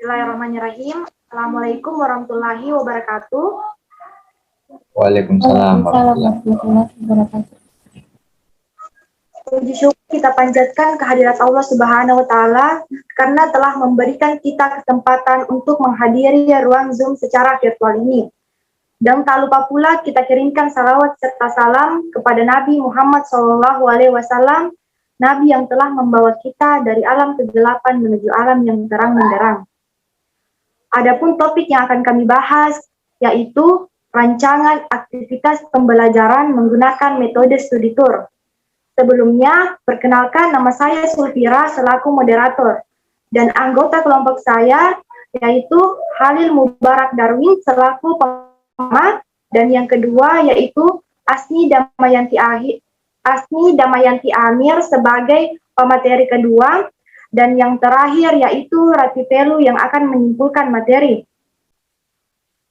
Bismillahirrahmanirrahim. Assalamualaikum warahmatullahi wabarakatuh. Waalaikumsalam warahmatullahi wabarakatuh. Puji syukur kita panjatkan kehadirat Allah Subhanahu wa Ta'ala karena telah memberikan kita kesempatan untuk menghadiri ruang Zoom secara virtual ini. Dan tak lupa pula kita kirimkan salawat serta salam kepada Nabi Muhammad SAW, Nabi yang telah membawa kita dari alam kegelapan menuju alam yang terang benderang. Adapun topik yang akan kami bahas yaitu rancangan aktivitas pembelajaran menggunakan metode studi tour. Sebelumnya, perkenalkan nama saya Sulfira selaku moderator dan anggota kelompok saya yaitu Halil Mubarak Darwin selaku pengamat dan yang kedua yaitu Asni Damayanti Amir sebagai pemateri kedua. Dan yang terakhir yaitu Rati Pelu yang akan menyimpulkan materi.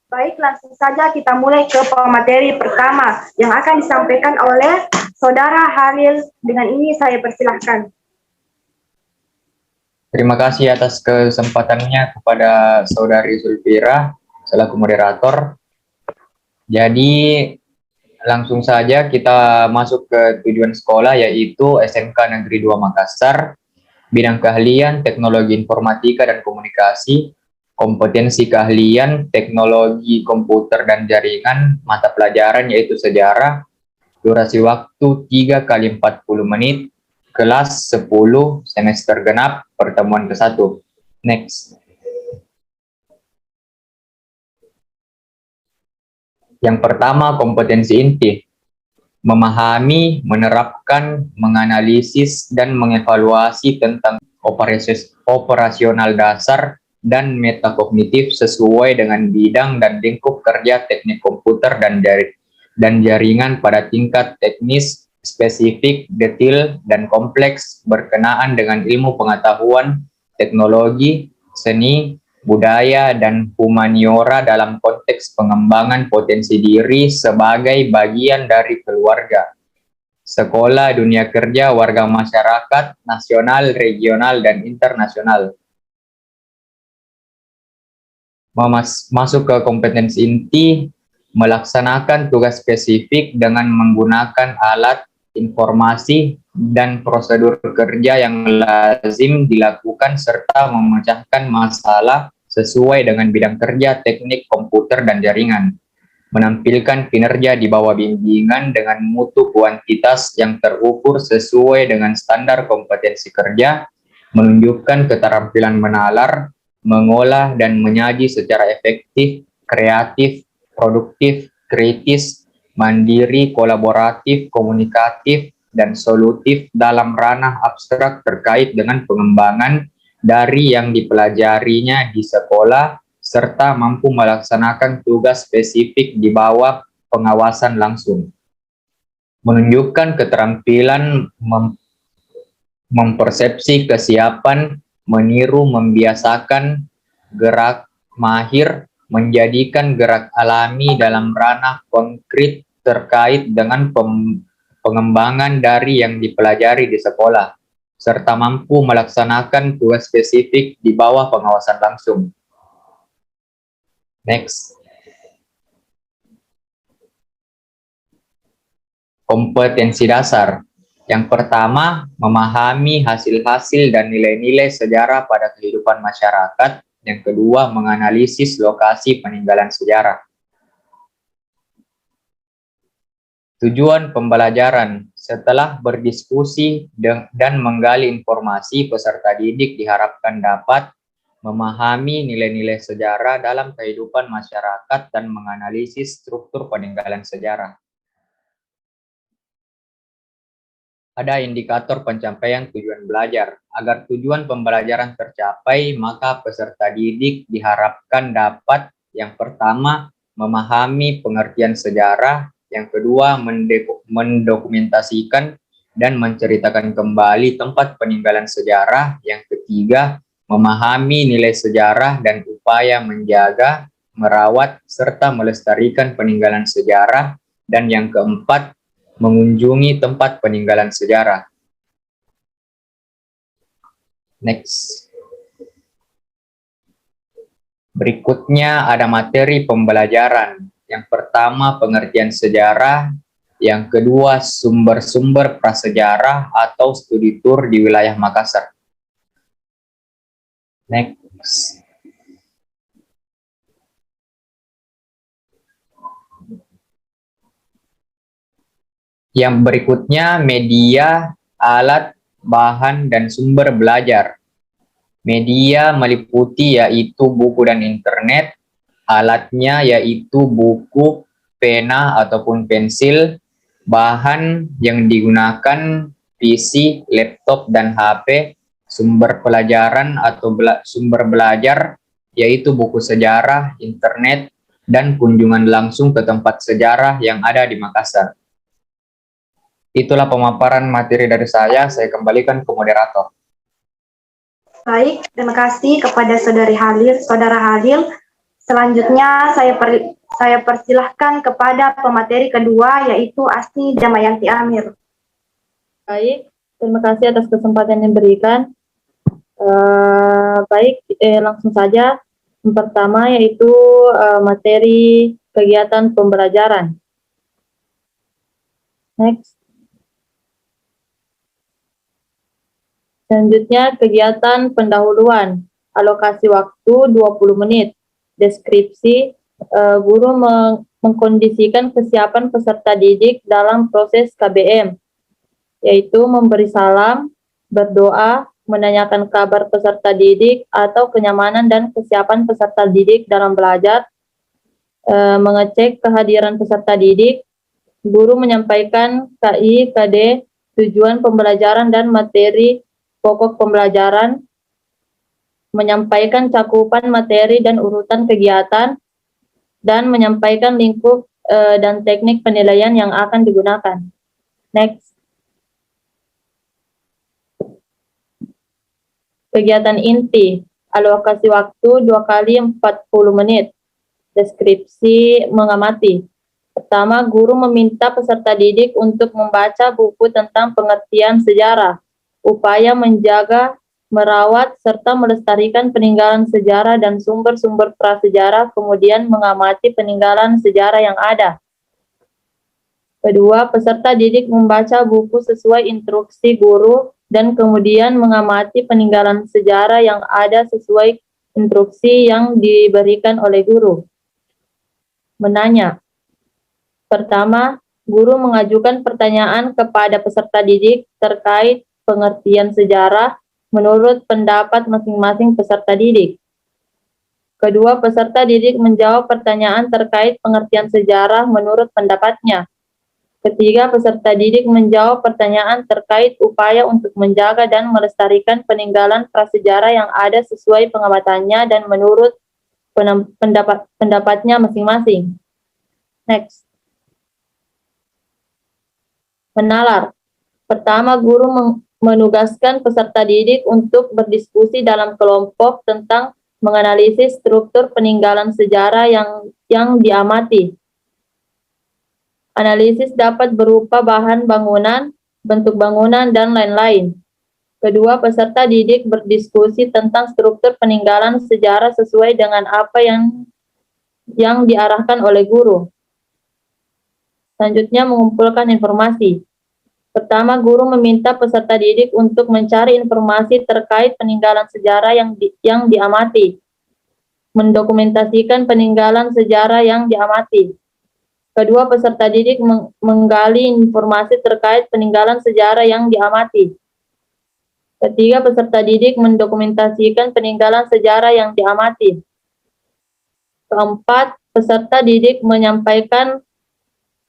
Baik, langsung saja kita mulai ke pemateri pertama yang akan disampaikan oleh Saudara Halil. Dengan ini saya persilahkan. Terima kasih atas kesempatannya kepada Saudari Sulfira selaku moderator. Jadi langsung saja kita masuk ke tujuan sekolah yaitu SMK Negeri 2 Makassar. Bidang keahlian teknologi informatika dan komunikasi, kompetensi keahlian teknologi komputer dan jaringan, mata pelajaran yaitu sejarah, durasi waktu 3 kali 40 menit, kelas 10 semester genap, pertemuan ke-1. Next. Yang pertama, kompetensi inti. Memahami, menerapkan, menganalisis, dan mengevaluasi tentang operasional dasar dan metakognitif sesuai dengan bidang dan lingkup kerja teknik komputer dan jaringan pada tingkat teknis, spesifik, detail, dan kompleks berkenaan dengan ilmu pengetahuan, teknologi, seni, budaya, dan humaniora dalam konteks pengembangan potensi diri sebagai bagian dari keluarga, sekolah, dunia kerja, warga masyarakat, nasional, regional, dan internasional. Masuk ke kompetensi inti, melaksanakan tugas spesifik dengan menggunakan alat, informasi, dan prosedur kerja yang lazim dilakukan serta memecahkan masalah sesuai dengan bidang kerja teknik komputer dan jaringan. Menampilkan kinerja di bawah bimbingan dengan mutu kuantitas yang terukur sesuai dengan standar kompetensi kerja, menunjukkan keterampilan menalar, mengolah dan menyaji secara efektif, kreatif, produktif, kritis, mandiri, kolaboratif, komunikatif, dan solutif dalam ranah abstrak terkait dengan pengembangan dari yang dipelajarinya di sekolah, serta mampu melaksanakan tugas spesifik di bawah pengawasan langsung. Menunjukkan keterampilan mempersepsi kesiapan, meniru, membiasakan, gerak mahir, menjadikan gerak alami dalam ranah konkret terkait dengan pengembangan dari yang dipelajari di sekolah, serta mampu melaksanakan tugas spesifik di bawah pengawasan langsung. Next. Kompetensi dasar. Yang pertama, memahami hasil-hasil dan nilai-nilai sejarah pada kehidupan masyarakat. Yang kedua, menganalisis lokasi peninggalan sejarah. Tujuan pembelajaran. Setelah berdiskusi dan menggali informasi, peserta didik diharapkan dapat memahami nilai-nilai sejarah dalam kehidupan masyarakat dan menganalisis struktur peninggalan sejarah. Ada indikator pencapaian tujuan belajar. Agar tujuan pembelajaran tercapai, maka peserta didik diharapkan dapat yang pertama, memahami pengertian sejarah, yang kedua, mendokumentasikan dan menceritakan kembali tempat peninggalan sejarah, yang ketiga, memahami nilai sejarah dan upaya menjaga, merawat, serta melestarikan peninggalan sejarah, dan yang keempat, mengunjungi tempat peninggalan sejarah. Next. Berikutnya ada materi pembelajaran. Yang pertama pengertian sejarah, yang kedua sumber-sumber prasejarah atau studi tur di wilayah Makassar. Next. Yang berikutnya media, alat, bahan, dan sumber belajar. Media meliputi yaitu buku dan internet, alatnya yaitu buku, pena ataupun pensil, bahan yang digunakan PC, laptop, dan HP, sumber pelajaran atau sumber belajar yaitu buku sejarah, internet, dan kunjungan langsung ke tempat sejarah yang ada di Makassar. Itulah pemaparan materi dari saya kembalikan ke moderator. Baik, terima kasih kepada Saudara Halil. Selanjutnya saya persilahkan kepada pemateri kedua yaitu Asni Damayanti Amir. Baik, terima kasih atas kesempatan yang diberikan. Langsung saja. Yang pertama yaitu materi kegiatan pembelajaran. Next. Selanjutnya kegiatan pendahuluan. Alokasi waktu 20 menit. Deskripsi, guru mengkondisikan kesiapan peserta didik dalam proses KBM, yaitu memberi salam, berdoa, menanyakan kabar peserta didik atau kenyamanan dan kesiapan peserta didik dalam belajar, mengecek kehadiran peserta didik, guru menyampaikan KI, KD, tujuan pembelajaran dan materi pokok pembelajaran, menyampaikan cakupan materi dan urutan kegiatan, dan menyampaikan lingkup dan teknik penilaian yang akan digunakan. Next. Kegiatan inti, alokasi waktu 2 kali 40 menit. Deskripsi mengamati. Pertama, guru meminta peserta didik untuk membaca buku tentang pengertian sejarah, upaya menjaga, merawat, serta melestarikan peninggalan sejarah dan sumber-sumber prasejarah, kemudian mengamati peninggalan sejarah yang ada. Kedua, peserta didik membaca buku sesuai instruksi guru dan kemudian mengamati peninggalan sejarah yang ada sesuai instruksi yang diberikan oleh guru. Menanya. Pertama, guru mengajukan pertanyaan kepada peserta didik terkait pengertian sejarah menurut pendapat masing-masing peserta didik. Kedua, peserta didik menjawab pertanyaan terkait pengertian sejarah menurut pendapatnya. Ketiga, peserta didik menjawab pertanyaan terkait upaya untuk menjaga dan melestarikan peninggalan prasejarah yang ada sesuai pengamatannya dan menurut pendapatnya masing-masing. Next. Menalar. Pertama, guru menugaskan peserta didik untuk berdiskusi dalam kelompok tentang menganalisis struktur peninggalan sejarah yang diamati. Analisis dapat berupa bahan bangunan, bentuk bangunan, dan lain-lain. Kedua, peserta didik berdiskusi tentang struktur peninggalan sejarah sesuai dengan apa yang diarahkan oleh guru. Selanjutnya, mengumpulkan informasi. Pertama, guru meminta peserta didik untuk mencari informasi terkait peninggalan sejarah yang diamati, mendokumentasikan peninggalan sejarah yang diamati. Kedua, peserta didik menggali informasi terkait peninggalan sejarah yang diamati. Ketiga, peserta didik mendokumentasikan peninggalan sejarah yang diamati. Keempat, peserta didik menyampaikan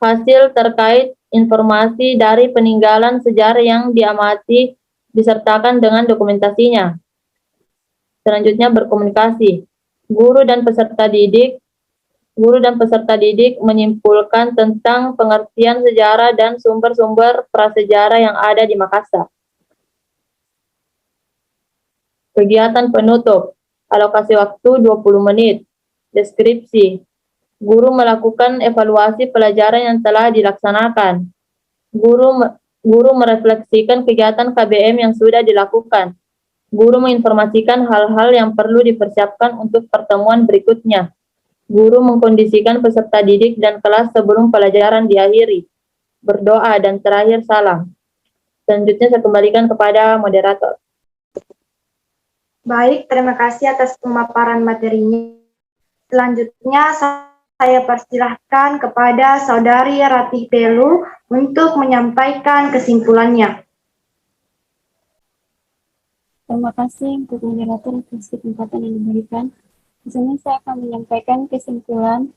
hasil terkait informasi dari peninggalan sejarah yang diamati disertakan dengan dokumentasinya. Selanjutnya, berkomunikasi. Guru dan peserta didik menyimpulkan tentang pengertian sejarah dan sumber-sumber prasejarah yang ada di Makassar. Kegiatan penutup, alokasi waktu 20 menit. Deskripsi, guru melakukan evaluasi pelajaran yang telah dilaksanakan. Guru merefleksikan kegiatan KBM yang sudah dilakukan. Guru menginformasikan hal-hal yang perlu dipersiapkan untuk pertemuan berikutnya. Guru mengkondisikan peserta didik dan kelas sebelum pelajaran diakhiri. Berdoa dan terakhir salam. Selanjutnya saya kembalikan kepada moderator. Baik, terima kasih atas pemaparan materinya. Selanjutnya saya persilahkan kepada Saudari Ratih Pelu untuk menyampaikan kesimpulannya. Terima kasih untuk moderator atas kesempatan yang diberikan. Di sini saya akan menyampaikan kesimpulan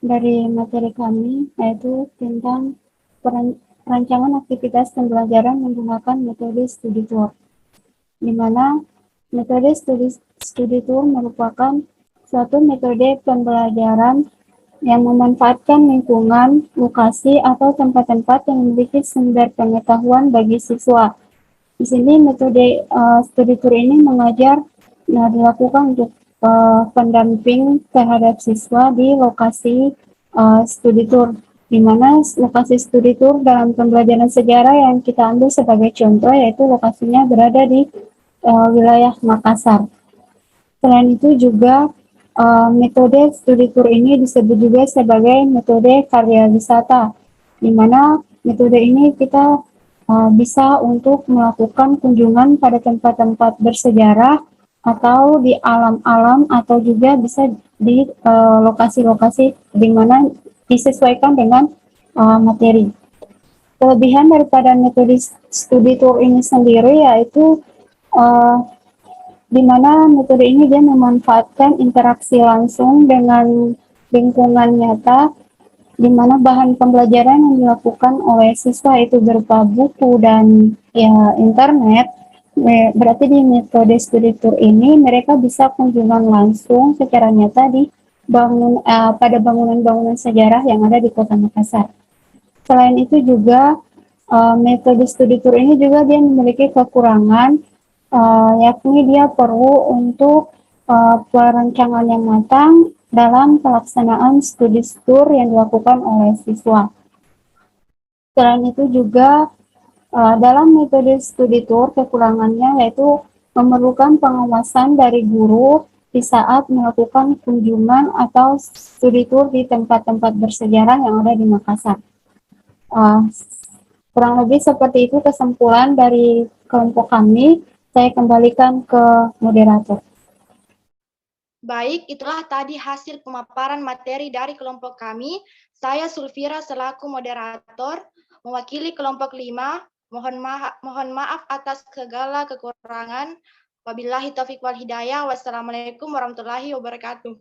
dari materi kami, yaitu tentang perancangan aktivitas pembelajaran menggunakan metode studi tour, di mana metode studi tour merupakan suatu metode pembelajaran yang memanfaatkan lingkungan, lokasi, atau tempat-tempat yang memiliki sumber pengetahuan bagi siswa. Di sini metode studi tour ini dilakukan untuk pendamping terhadap siswa di lokasi studi tour, di mana lokasi studi tour dalam pembelajaran sejarah yang kita ambil sebagai contoh yaitu lokasinya berada di wilayah Makassar. Selain itu juga metode studi tour ini disebut juga sebagai metode karya wisata, di mana metode ini kita bisa untuk melakukan kunjungan pada tempat-tempat bersejarah atau di alam-alam atau juga bisa di lokasi-lokasi di mana disesuaikan dengan materi. Kelebihan daripada metode studi tour ini sendiri yaitu di mana metode ini dia memanfaatkan interaksi langsung dengan lingkungan nyata, di mana bahan pembelajaran yang dilakukan oleh siswa itu berupa buku dan internet. Berarti di metode studi tour ini mereka bisa kunjungan langsung secara nyata di pada bangunan-bangunan sejarah yang ada di Kota Makassar. Selain itu juga metode studi tour ini juga dia memiliki kekurangan, yakni dia perlu untuk perencanaan yang matang dalam pelaksanaan studi tour yang dilakukan oleh siswa. Selain itu juga dalam metode studi tour kekurangannya yaitu memerlukan pengawasan dari guru di saat melakukan kunjungan atau studi tour di tempat-tempat bersejarah yang ada di Makassar. Kurang lebih seperti itu kesimpulan dari kelompok kami. Saya kembalikan ke moderator. Baik, itulah tadi hasil pemaparan materi dari kelompok kami. Saya Sulfira selaku moderator, mewakili kelompok 5. Mohon maaf atas segala kekurangan. Wabillahi taufiq wal hidayah. Wassalamualaikum warahmatullahi wabarakatuh.